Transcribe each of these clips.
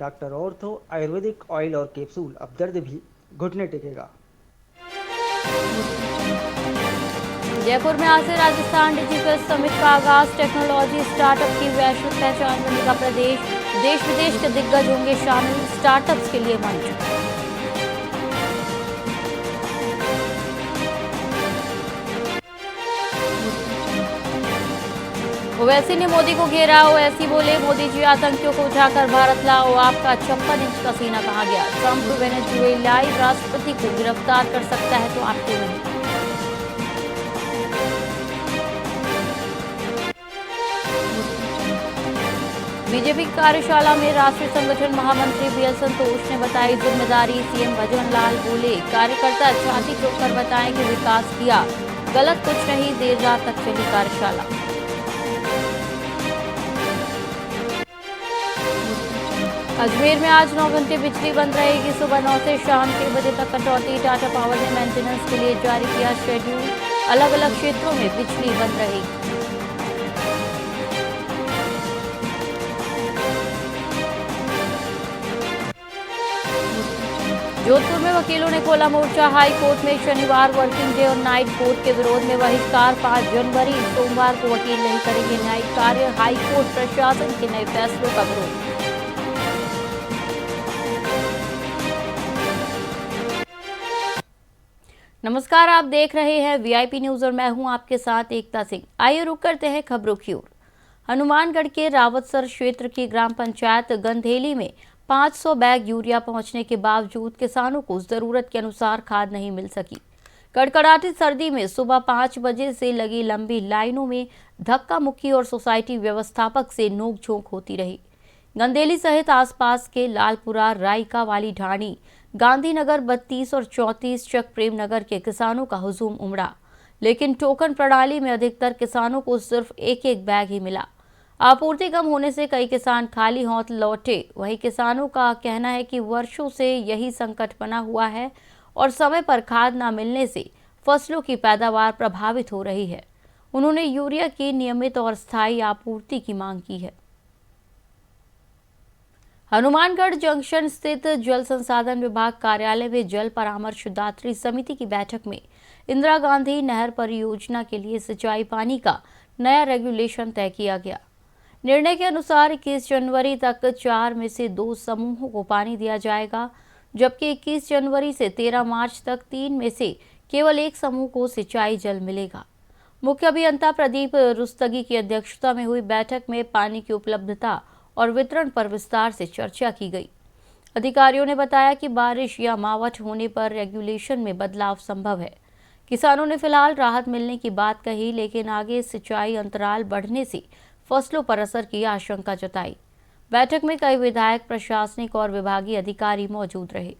Doctor ortho Ayurvedic oil और capsule, अब दर्द भी घुटने टेकेगा। जयपुर में आज से राजस्थान डिजिटल समिट का आगाज। टेक्नोलॉजी स्टार्टअप की वैश्विक पहचान बनेगा प्रदेश। देश विदेश के दिग्गज होंगे शामिल। स्टार्टअप्स के लिए मंच। ओवैसी ने मोदी को घेरा। ओवैसी बोले, मोदी जी आतंकियों को उठाकर भारत लाओ। आपका 56 इंच का सीना कहा गया। ट्रंप वेनेजुएलाई राष्ट्रपति को गिरफ्तार कर सकता है तो आप क्यों नहीं। बीजेपी कार्यशाला में राष्ट्रीय संगठन महामंत्री बीएल संतोष ने बताई जिम्मेदारी। सीएम भजनलाल बोले, कार्यकर्ता छाती ठोककर बताएं कि विकास किया, गलत कुछ नहीं। देर रात तक चली कार्यशाला। अजमेर में आज 9 घंटे बिजली बंद रहेगी। सुबह 9 से शाम 6 बजे तक कटौती। टाटा पावर ने मेंटेनेंस के लिए जारी किया शेड्यूल। अलग अलग क्षेत्रों में बिजली बंद रहेगी। जोधपुर में वकीलों ने खोला मोर्चा। हाई कोर्ट में शनिवार वर्किंग डे और नाइट कोर्ट के विरोध में बहिष्कार। 5 जनवरी सोमवार को वकील नहीं करेंगे न्यायिक कार्य। हाई कोर्ट प्रशासन के नए फैसलों का विरोध। नमस्कार, आप देख रहे हैं वीआईपी न्यूज और मैं हूं आपके साथ एकता सिंह। आइए रुक करते हैं खबरों की ओर। हनुमानगढ़ के रावतसर क्षेत्र की ग्राम पंचायत गंधेली में 500 बैग यूरिया पहुंचने के बावजूद किसानों को जरूरत के अनुसार खाद नहीं मिल सकी। कड़कड़ाती सर्दी में सुबह 5 बजे से लगी लंबी लाइनों में धक्का मुक्की और सोसाइटी व्यवस्थापक से नोकझोंक होती रही। गंधेली सहित आसपास के लालपुरा, रायका वाली ढाणी, गांधीनगर 32 और 34 चक प्रेम नगर के किसानों का हुजूम उमड़ा, लेकिन टोकन प्रणाली में अधिकतर किसानों को सिर्फ एक एक बैग ही मिला। आपूर्ति कम होने से कई किसान खाली हाथ लौटे। वहीं किसानों का कहना है कि वर्षों से यही संकट बना हुआ है और समय पर खाद न मिलने से फसलों की पैदावार प्रभावित हो रही है। उन्होंने यूरिया की नियमित और स्थायी आपूर्ति की मांग की है। हनुमानगढ़ जंक्शन स्थित जल संसाधन विभाग कार्यालय में जल परामर्शदात्री समिति की बैठक में इंदिरा गांधी नहर परियोजना के लिए सिंचाई पानी का नया रेगुलेशन तय किया गया। निर्णय के अनुसार 21 जनवरी तक 4 में से 2 समूहों को पानी दिया जाएगा, जबकि 21 जनवरी से 13 मार्च तक 3 में से केवल एक समूह को सिंचाई जल मिलेगा। मुख्य अभियंता प्रदीप रुस्तगी की अध्यक्षता में हुई बैठक में पानी की उपलब्धता और वितरण पर विस्तार से चर्चा की गई। अधिकारियों ने बताया कि बारिश या मावठ होने पर रेगुलेशन में बदलाव संभव है। किसानों ने फिलहाल राहत मिलने की बात कही, लेकिन आगे सिंचाई अंतराल बढ़ने से फसलों पर असर की आशंका जताई। बैठक में कई विधायक, प्रशासनिक और विभागीय अधिकारी मौजूद रहे।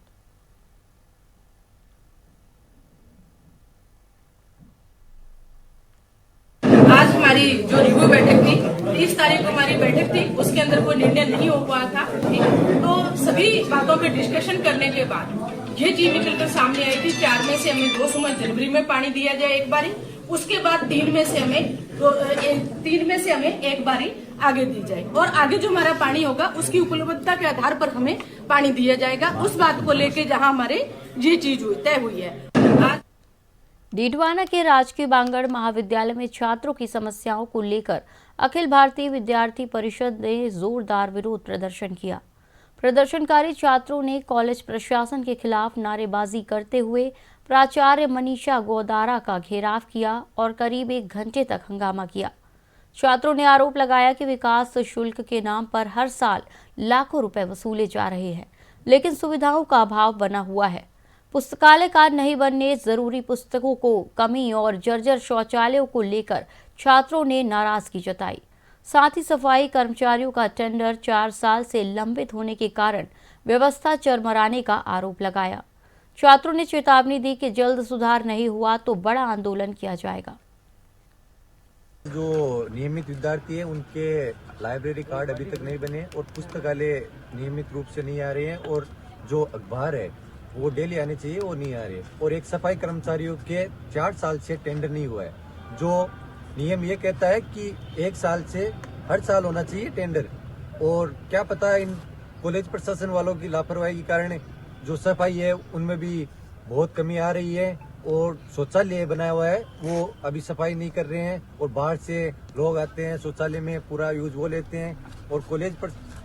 आज हमारी जो रिव्यू बैठक थी, 30 तारीख को हमारी बैठक थी, उसके अंदर कोई निर्णय नहीं हो पाया था। तो सभी बातों पे डिस्कशन करने के बाद ये चीज निकल कर सामने आई थी। 4 में से हमें 2 समूह जनवरी में पानी दिया जाए एक बारी, उसके बाद 3 में से हमें एक बारी आगे दी जाए, और आगे जो हमारा पानी होगा उसकी उपलब्धता के आधार पर हमें पानी दिया जाएगा। उस बात को लेके जहां हमारे ये चीज तय हुई है। आज डीडवाना के राजकीय बांगड़ महाविद्यालय में छात्रों की समस्याओं को लेकर अखिल भारतीय विद्यार्थी परिषद ने जोरदार विरोध प्रदर्शन किया। प्रदर्शनकारी छात्रों ने कॉलेज प्रशासन के खिलाफ नारेबाजी करते हुए प्राचार्य मनीषा गोदारा का घेराव किया और करीब 1 घंटे तक हंगामा किया। छात्रों ने आरोप लगाया कि विकास शुल्क के नाम पर हर साल लाखों रुपए वसूले जा रहे हैं, लेकिन सुविधाओं का अभाव बना हुआ है। पुस्तकालय कार्ड नहीं बनने, जरूरी पुस्तकों को कमी और जर्जर शौचालयों को लेकर छात्रों ने नाराजगी जताई। साथ ही सफाई कर्मचारियों का टेंडर 4 साल से लंबित होने के कारण व्यवस्था चरमराने का आरोप लगाया। छात्रों ने चेतावनी दी कि जल्द सुधार नहीं हुआ तो बड़ा आंदोलन किया जाएगा। जो नियमित विद्यार्थी हैं उनके लाइब्रेरी कार्ड अभी तक नहीं बने और पुस्तकालय नियमित रूप से नहीं आ रहे हैं, और जो अखबार है वो डेली आने चाहिए वो नहीं आ रहे, और एक सफाई कर्मचारियों के 4 साल से टेंडर नहीं हुआ है। जो नियम ये कहता है कि 1 साल से हर साल होना चाहिए टेंडर, और क्या पता इन कॉलेज प्रशासन वालों की लापरवाही के कारण जो सफाई है उनमें भी बहुत कमी आ रही है और शौचालय बनाया हुआ है वो अभी सफाई नहीं कर रहे हैं और बाहर से लोग आते हैं शौचालय में पूरा यूज वो लेते हैं और कॉलेज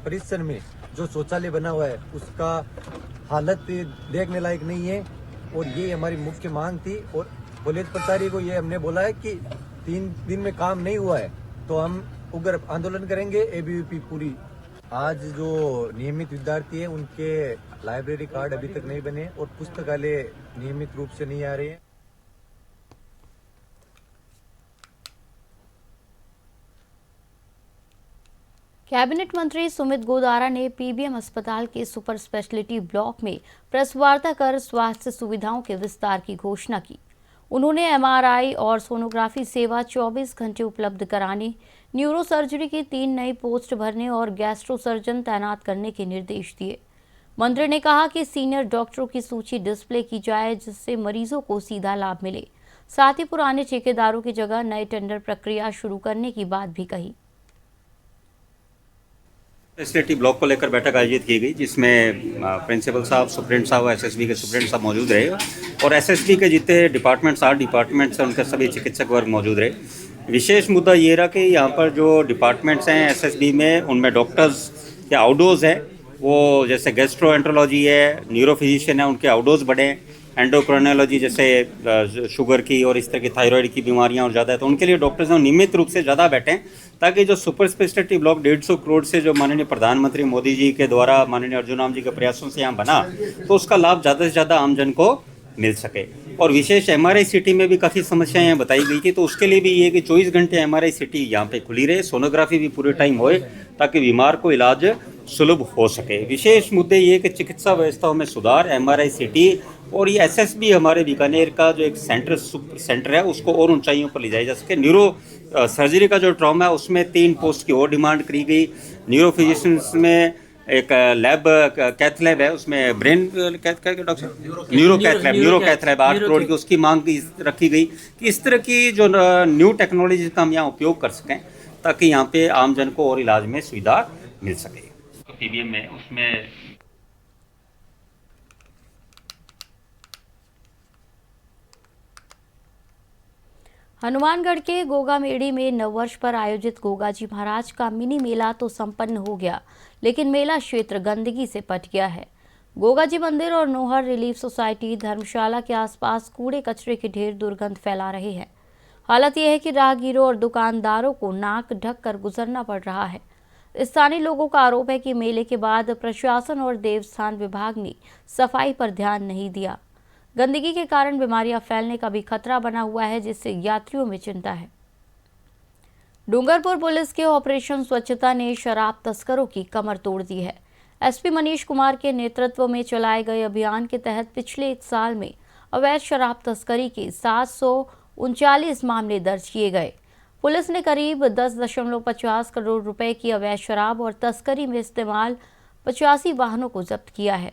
परिसर में जो शौचालय बना हुआ है उसका हालत देखने लायक नहीं है और ये हमारी मुख्य मांग थी। और कॉलेज प्राचार्य को ये हमने बोला है कि 3 दिन में काम नहीं हुआ है तो हम उग्र आंदोलन करेंगे। एबीवीपी पूरी आज जो नियमित विद्यार्थी है उनके लाइब्रेरी कार्ड अभी तक नहीं बने और पुस्तकालय नियमित रूप से नहीं आ रहे हैं। कैबिनेट मंत्री सुमित गोदारा ने पीबीएम अस्पताल के सुपर स्पेशलिटी ब्लॉक में प्रेस वार्ता कर स्वास्थ्य सुविधाओं के विस्तार की घोषणा की। उन्होंने एमआरआई और सोनोग्राफी सेवा 24 घंटे उपलब्ध कराने, न्यूरो सर्जरी की 3 नई पोस्ट भरने और गैस्ट्रो सर्जन तैनात करने के निर्देश दिए। मंत्री ने कहा कि सीनियर डॉक्टरों की सूची डिस्प्ले की जाए जिससे मरीजों को सीधा लाभ मिले। साथ ही पुराने ठेकेदारों की जगह नए टेंडर प्रक्रिया शुरू करने की बात भी कही। फैसिलिटी ब्लॉक को लेकर बैठक आयोजित की गई जिसमें प्रिंसिपल साहब, सुप्रिंटेंडेंट साहब, एसएसबी के सुप्रिंटेंडेंट साहब मौजूद रहे और एसएसबी के जितने डिपार्टमेंट्स 8 डिपार्टमेंट्स हैं उनके सभी चिकित्सक वर्ग मौजूद रहे। विशेष मुद्दा ये रहा कि यहाँ पर जो डिपार्टमेंट्स हैं एसएसबी में उनमें डॉक्टर्स के आउटडोर्स हैं वो जैसे गैस्ट्रोएंट्रोलॉजी है, न्यूरो फिजिशियन है उनके आउटडोर्स बढ़े, एंडोक्राइनोलॉजी जैसे शुगर की और इस तरह की थायराइड की बीमारियां और ज़्यादा है तो उनके लिए डॉक्टर्स नियमित रूप से ज़्यादा बैठें ताकि जो सुपर स्पेशलिटी ब्लॉक 150 करोड़ से जो माननीय प्रधानमंत्री मोदी जी के द्वारा माननीय अर्जुन राम जी के प्रयासों से यहाँ बना तो उसका लाभ ज़्यादा से ज़्यादा आमजन को मिल सके। और विशेष एमआरआई सिटी में भी काफ़ी समस्याएं यहाँ बताई गई थी तो उसके लिए भी ये कि 24 घंटे एमआरआई सिटी यहाँ पे खुली रहे, सोनोग्राफी भी पूरे टाइम होए ताकि बीमार को इलाज सुलभ हो सके। विशेष मुद्दे ये कि चिकित्सा व्यवस्थाओं में सुधार, एमआरआई सिटी और ये एसएसबी हमारे बीकानेर का जो एक सेंटर है उसको और ऊंचाइयों पर ले जाया जा सके। न्यूरो सर्जरी का जो ट्रॉमा है उसमें 3 पोस्ट की और डिमांड करी गई। न्यूरो फिजिशियंस में एक लैब कैथ लैब है उसमें brain doctor neuro cath lab 8 crore की उसकी मांग रखी गई कि इस तरह की जो न्यू टेक्नोलॉजी का हम यहाँ उपयोग कर सकें ताकि यहाँ पे आमजन को और इलाज में सुविधा मिल सके। पीबीएम में उसमें हनुमानगढ़ के गोगा मेड़ी में नववर्ष पर आयोजित गोगाजी महाराज का मिनी मेला तो संपन्न हो गया लेकिन मेला क्षेत्र गंदगी से पट गया है। गोगाजी मंदिर और नोहर रिलीफ सोसाइटी धर्मशाला के आसपास कूड़े कचरे के ढेर दुर्गंध फैला रहे हैं। हालत यह है कि राहगीरों और दुकानदारों को नाक ढक कर गुजरना पड़ रहा है। स्थानीय लोगों का आरोप है कि मेले के बाद प्रशासन और देवस्थान विभाग ने सफाई पर ध्यान नहीं दिया। गंदगी के कारण बीमारियां फैलने का भी खतरा बना हुआ है जिससे यात्रियों में चिंता है। डूंगरपुर पुलिस के ऑपरेशन स्वच्छता ने शराब तस्करों की कमर तोड़ दी है। एसपी मनीष कुमार के नेतृत्व में चलाए गए अभियान के तहत पिछले 1 साल में अवैध शराब तस्करी के 739 मामले दर्ज किए गए। पुलिस ने करीब 10.50 करोड़ रुपए की अवैध शराब और तस्करी में इस्तेमाल 85 वाहनों को जब्त किया है।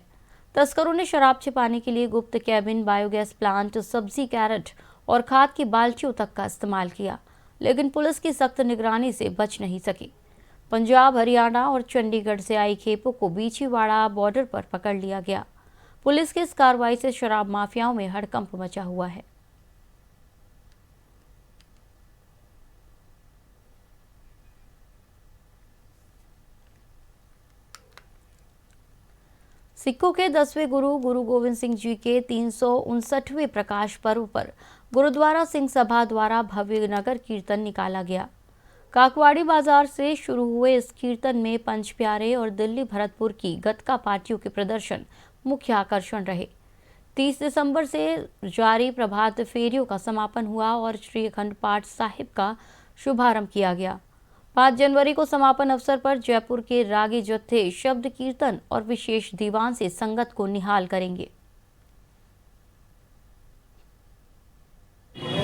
तस्करों ने शराब छिपाने के लिए गुप्त कैबिन, बायोगैस प्लांट, सब्जी कैरेट और खाद की बाल्टियों तक का इस्तेमाल किया, लेकिन पुलिस की सख्त निगरानी से बच नहीं सकी। पंजाब, हरियाणा और चंडीगढ़ से आई खेपों को बीछीवाड़ा बॉर्डर पर पकड़ लिया गया। पुलिस की इस कार्रवाई से शराब माफियाओं में हड़कंप मचा हुआ है। सिखों के 10वें गुरु गुरु गोविंद सिंह जी के 359वें प्रकाश पर्व पर गुरुद्वारा सिंह सभा द्वारा भव्य नगर कीर्तन निकाला गया। काकवाड़ी बाजार से शुरू हुए इस कीर्तन में पंच प्यारे और दिल्ली भरतपुर की गतका पार्टियों के प्रदर्शन मुख्य आकर्षण रहे। 30 दिसंबर से जारी प्रभात फेरियों का समापन हुआ और श्री अखंड पाठ साहिब का शुभारंभ किया गया। 5 जनवरी को समापन अवसर पर जयपुर के रागी जत्थे शब्द कीर्तन और विशेष दीवान से संगत को निहाल करेंगे।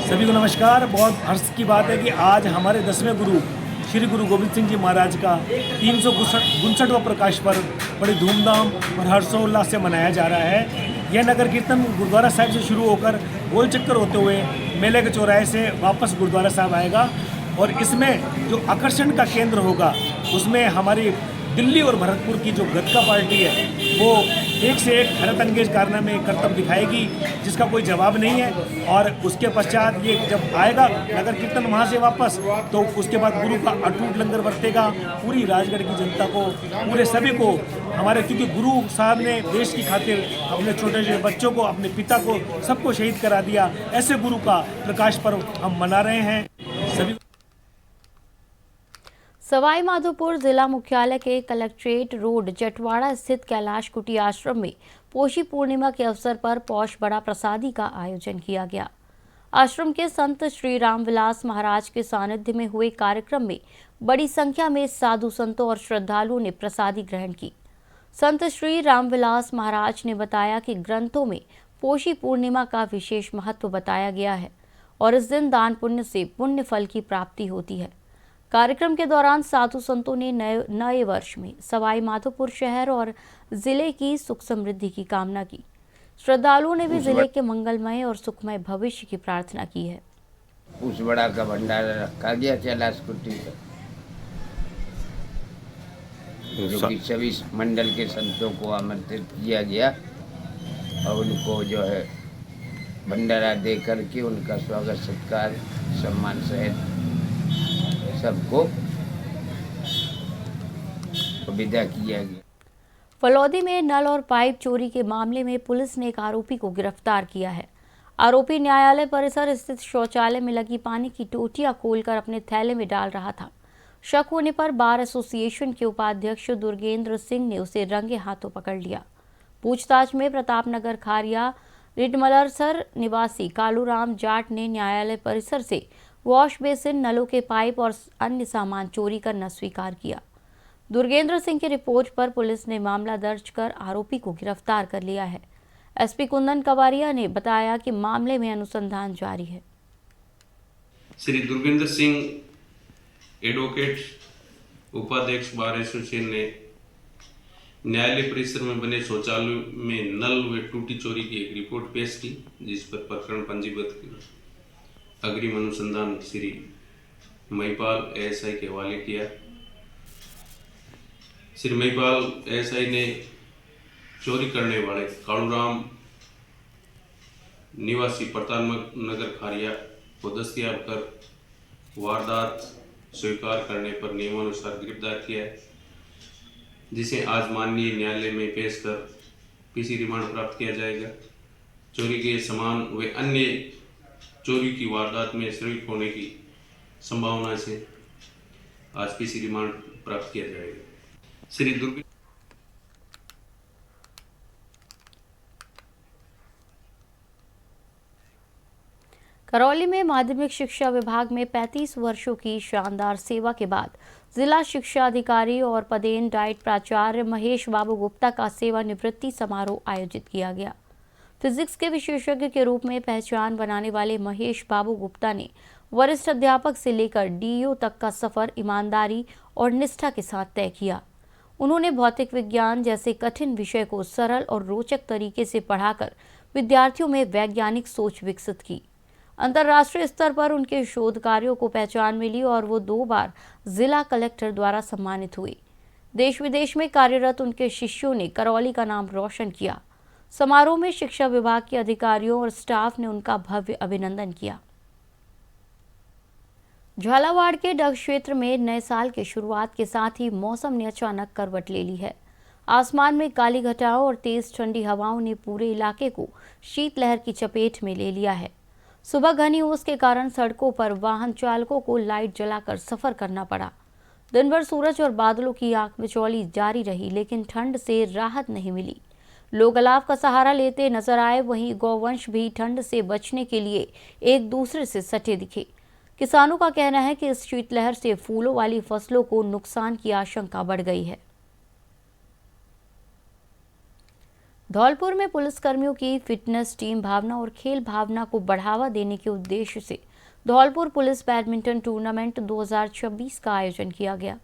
सभी को नमस्कार। बहुत हर्ष की बात है कि आज हमारे 10वें गुरु श्री गुरु गोविंद सिंह जी महाराज का 359वां प्रकाश पर्व बड़ी धूमधाम और हर्षोल्लास से मनाया जा रहा है। यह नगर कीर्तन गुरुद्वारा साहिब से शुरू होकर गोल चक्कर होते हुए मेले के चौराहे से वापस गुरुद्वारा साहिब आएगा और इसमें जो आकर्षण का केंद्र होगा उसमें हमारी दिल्ली और भरतपुर की जो गतका पार्टी है वो एक से एक हैरत अंगेज कारनामे करतब दिखाएगी जिसका कोई जवाब नहीं है। और उसके पश्चात ये जब आएगा नगर कीर्तन वहाँ से वापस, तो उसके बाद गुरु का अटूट लंगर बरतेगा। पूरी राजगढ़ की जनता को, पूरे सभी को हमारे, क्योंकि गुरु साहब ने देश की खातिर अपने छोटे छोटे बच्चों को, अपने पिता को, सबको शहीद करा दिया। ऐसे गुरु का प्रकाश पर्व हम मना रहे हैं सभी। सवाई माधोपुर जिला मुख्यालय के कलेक्ट्रेट रोड जटवाड़ा स्थित कैलाश कुटी आश्रम में पोषी पूर्णिमा के अवसर पर पौष बड़ा प्रसादी का आयोजन किया गया। आश्रम के संत श्री रामविलास महाराज के सानिध्य में हुए कार्यक्रम में बड़ी संख्या में साधु संतों और श्रद्धालुओं ने प्रसादी ग्रहण की। संत श्री रामविलास महाराज ने बताया कि ग्रंथों में पोषी पूर्णिमा का विशेष महत्व बताया गया है और इस दिन दान पुण्य से पुण्य फल की प्राप्ति होती है। कार्यक्रम के दौरान साधु संतों ने नए वर्ष में सवाई माधोपुर शहर और जिले की सुख समृद्धि की कामना की। श्रद्धालुओं ने भी जिले के मंगलमय और सुखमय भविष्य की प्रार्थना की है। उस बड़ा का भंडारा रखा गया कैलाश कुटी पर, जो कि सभी मंडल के संतों को आमंत्रित किया गया और उनको जो है भंडारा दे करके उनका स्वागत सत्कार सम्मान सहित सबको विदा किया गया। फलौदी में नल और पाइप चोरी के मामले में पुलिस ने एक आरोपी को गिरफ्तार किया है। आरोपी न्यायालय परिसर स्थित शौचालय में लगी पानी की टोटियां खोलकर अपने थैले में डाल रहा था। शक होने पर बार एसोसिएशन के उपाध्यक्ष दुर्गेंद्र सिंह ने उसे रंगे हाथों पकड़ लिया। पूछताछ में प्रतापनगर खारिया रिडमलरसर निवासी कालूराम जाट ने न्यायालय परिसर से वॉश बेसिन, नलों के पाइप और अन्य सामान चोरी करना स्वीकार किया। दुर्गेंद्र सिंह की रिपोर्ट पर पुलिस ने मामला दर्ज कर आरोपी को गिरफ्तार कर लिया है। एसपी कुंदन कवारिया ने बताया कि मामले में अनुसंधान जारी है। श्री दुर्गेंद्र सिंह एडवोकेट उपाध्यक्ष बार एसोसिएशन ने न्यायालय परिसर में बने शौचालय में नल व टूटी चोरी की एक रिपोर्ट पेश की, जिस पर प्रकरण पंजीबद्ध किया। अग्रिम अनुसंधान श्री महिपाल एएसआई के हवाले किया। श्री महिपाल एएसआई ने चोरी करने वाले कालूराम निवासी प्रतापनगर खारिया को दस्तयाब कर वारदात स्वीकार करने पर नियमानुसार गिरफ्तार किया है, जिसे आज माननीय न्यायालय में पेश कर पीसी रिमांड प्राप्त किया जाएगा। चोरी के सामान व अन्य चोरी की वारदात में शरीक होने की संभावना से आज पीसी रिमांड प्राप्त किया जाएगा। श्री दुर्ग करौली में माध्यमिक शिक्षा विभाग में 35 वर्षों की शानदार सेवा के बाद जिला शिक्षा अधिकारी और पदेन डाइट प्राचार्य महेश बाबू गुप्ता का सेवानिवृत्ति समारोह आयोजित किया गया। फिजिक्स के विशेषज्ञ के रूप में पहचान बनाने वाले महेश बाबू गुप्ता ने वरिष्ठ अध्यापक से लेकर डीईओ तक का सफर ईमानदारी और निष्ठा के साथ तय किया। उन्होंने भौतिक विज्ञान जैसे कठिन विषय को सरल और रोचक तरीके से पढ़ाकर विद्यार्थियों में वैज्ञानिक सोच विकसित की। अंतर्राष्ट्रीय स्तर पर उनके शोध कार्यों को पहचान मिली और वो 2 बार जिला कलेक्टर द्वारा सम्मानित हुए। देश विदेश में कार्यरत उनके शिष्यों ने करौली का नाम रोशन किया। समारोह में शिक्षा विभाग के अधिकारियों और स्टाफ ने उनका भव्य अभिनंदन किया। झालावाड़ के डग क्षेत्र में नए साल की शुरुआत के साथ ही मौसम ने अचानक करवट ले ली है। आसमान में काली घटाओं और तेज ठंडी हवाओं ने पूरे इलाके को शीतलहर की चपेट में ले लिया है। सुबह घनी ओस के कारण सड़कों पर वाहन चालकों को लाइट जलाकर सफर करना पड़ा। दिन भर सूरज और बादलों की आंख मिचौली जारी रही, लेकिन ठंड से राहत नहीं मिली। लोग अलाव का सहारा लेते नजर आए। वहीं गौवंश भी ठंड से बचने के लिए एक दूसरे से सटे दिखे। किसानों का कहना है कि इस शीतलहर से फूलों वाली फसलों को नुकसान की आशंका बढ़ गई है। धौलपुर में पुलिसकर्मियों की फिटनेस, टीम भावना और खेल भावना को बढ़ावा देने के उद्देश्य से धौलपुर पुलिस बैडमिंटन टूर्नामेंट 2026 का आयोजन किया गया।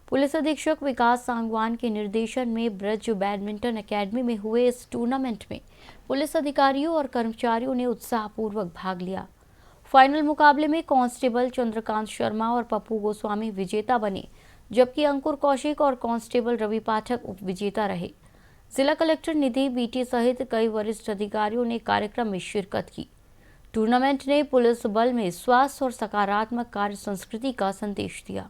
पुलिस अधीक्षक विकास सांगवान के निर्देशन में ब्रज बैडमिंटन एकेडमी में हुए इस टूर्नामेंट में पुलिस अधिकारियों और कर्मचारियों ने उत्साहपूर्वक भाग लिया। फाइनल मुकाबले में कांस्टेबल चंद्रकांत शर्मा और पप्पू गोस्वामी विजेता बने, जबकि अंकुर कौशिक और कांस्टेबल रवि पाठक उपविजेता रहे। जिला कलेक्टर निधि बीटी सहित कई वरिष्ठ अधिकारियों ने कार्यक्रम में शिरकत की। टूर्नामेंट ने पुलिस बल में स्वास्थ्य और सकारात्मक कार्य संस्कृति का संदेश दिया।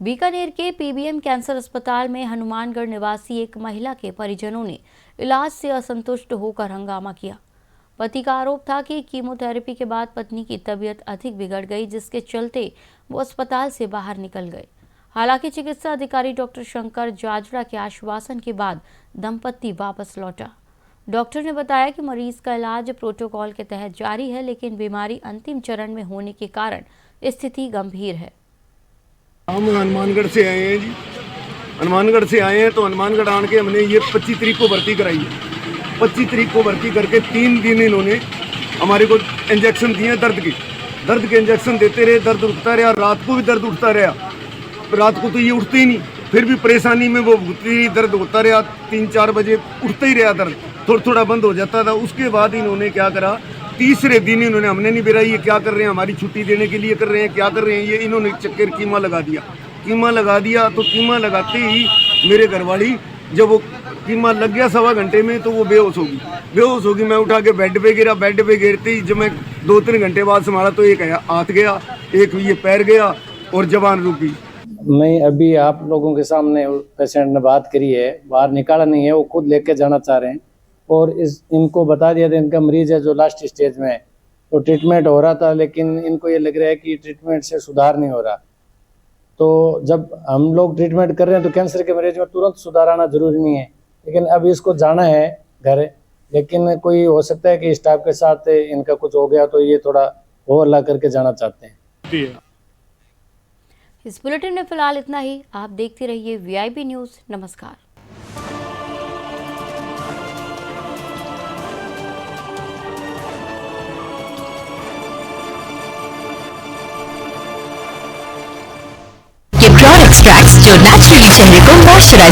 बीकानेर के पीबीएम कैंसर अस्पताल में हनुमानगढ़ निवासी एक महिला के परिजनों ने इलाज से असंतुष्ट होकर हंगामा किया। पति का आरोप था कि कीमोथेरेपी के बाद पत्नी की तबीयत अधिक बिगड़ गई, जिसके चलते वो अस्पताल से बाहर निकल गए। हालांकि चिकित्सा अधिकारी डॉक्टर शंकर जाजड़ा के आश्वासन के बाद दंपति वापस लौटा। डॉक्टर ने बताया कि मरीज का इलाज प्रोटोकॉल के तहत जारी है, लेकिन बीमारी अंतिम चरण में होने के कारण स्थिति गंभीर है। हम हनुमानगढ़ से आए हैं जी। हनुमानगढ़ से आए हैं तो हनुमानगढ़ आने के हमने ये 25 तारीख को भर्ती कराई है। 25 तारीख को भर्ती करके 3 दिन इन्होंने हमारे को इंजेक्शन दिए दर्द के इंजेक्शन देते रहे। दर्द उठता रहा, रात को भी दर्द उठता रहा। रात को तो ये उठते ही नहीं, फिर भी परेशानी में वो भुगती, दर्द होता रहा। 3-4 बजे उठता ही रहा, दर्द थोड़ा बंद हो जाता था। उसके बाद इन्होंने क्या करा, तीसरे दिन इन्होंने हमने नहीं बेरा ये क्या कर रहे हैं, हमारी छुट्टी देने के लिए कर रहे हैं, क्या कर रहे हैं ये। इन्होंने चक्कर कीमा लगा दिया। तो कीमा लगाते ही मेरे घरवाली जब वो कीमा लग गया 1.25 घंटे में तो वो बेहोश होगी। मैं उठा के बेड पे गिरते ही जब मैं 2-3 घंटे बाद संभाला तो एक हाथ गया, एक ये पैर गया और जबान रुक गई। नहीं, अभी आप लोगों के सामने पेशेंट ने बात करी है, बाहर निकाला नहीं है, वो खुद लेके जाना चाह रहे हैं और इनको बता दिया था इनका मरीज है जो लास्ट स्टेज में है। तो ट्रीटमेंट हो रहा था, लेकिन इनको ये लग रहा है कि ट्रीटमेंट से सुधार नहीं हो रहा। तो जब हम लोग ट्रीटमेंट कर रहे हैं तो कैंसर के मरीज में तुरंत सुधार आना जरूरी नहीं है, लेकिन अब इसको जाना है घर, लेकिन कोई हो सकता है कि स्टाफ के साथ इनका कुछ हो गया तो ये थोड़ा ओवरला करके जाना चाहते हैं। इस बुलेटिन में फिलहाल इतना ही। आप देखते रहिए वीआईपी न्यूज। नमस्कार। के प्योर एक्सट्रैक्ट्स जो नेचुरली चेहरे को मॉइस्चराइज